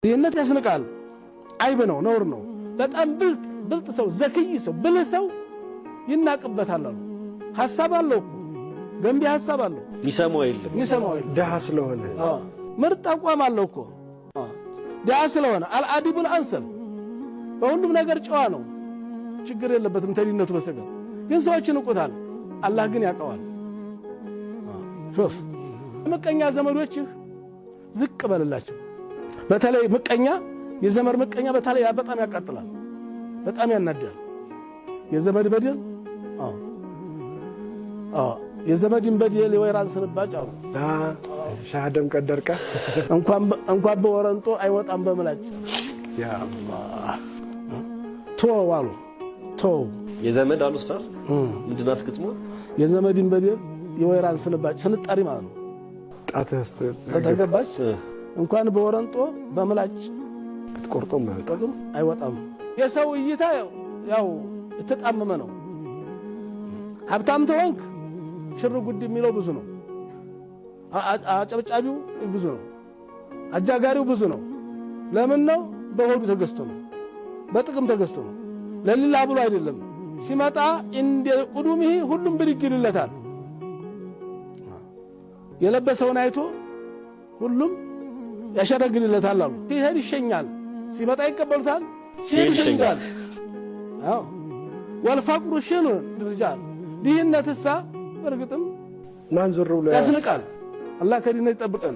ድህነት ያስንቃል አይብ ነው ነውር ነው በጣም ብልጥ ሰው ዘክይ ሰው ብልህ ሰው ይናቅበታል አሉ ሐሳብ አለው ገንቢ ሐሳብ አለው ይሰማው የለም ደሃ ስለሆነ ምርጥ አቋም አለው እኮ ደሃ ስለሆነ አልአዲቡል አንሰል በሁሉም ነገር ጨዋ ነው ችግር የለበትም ተዲነቱ በስተቀር ግን ሰዎች ንቁታል አላህ ግን ያቀዋል ሹፍ ምቀኛ ዘመዶችህ ዝቅ በልላቸው በተለይ ምቀኛ የዘመር ምቀኛ በተለይ በጣም ያቃጥላል በጣም ያናዳል የዘመድ በደል የዘመድን በደል የወይራን ስንባጭ አው ሻሃደም ቀደርካ እንኳን በወረንጦ አይወጣም በመላጭ ያ አላህ ተዋሉ ተው የዘመድ አሉ ኡስታዝ ምንድናት ግጥሞ የዘመድን በደል የወይራን ስንባጭ ስንጣሪ ማለት ነው ጣተስ ተተገባች እንኳን በወረንጦ በመላጭ ብትቆርጦ ማይወጣም አይወጣም የሰው እይታ ያው የተጣመመ ነው ሀብታም ተወንክ ሽር ጉድ የሚለው ብዙ ነው አጨብጫቢው ብዙ ነው አጃጋሪው ብዙ ነው ለምን ነው በሆዱ ተገዝቶ ነው በጥቅም ተገዝቶ ነው ለሌላ ብሎ አይደለም ሲመጣ እንደ ቁዱምህ ሁሉም ብድግ ይልለታል የለበሰውን አይቶ ሁሉም ያሸረግልለታል አሉ ሲሄድ ይሸኛል ሲመጣ ይቀበሉታል ሲሄድ ይሸኛል አዎ ወልፈቅሩ ሽኑ ድርጃል ድህነትሳ በርግጥም ማን ዞር ብሎ ያስንቃል አላህ ከዲነ ይጠብቀን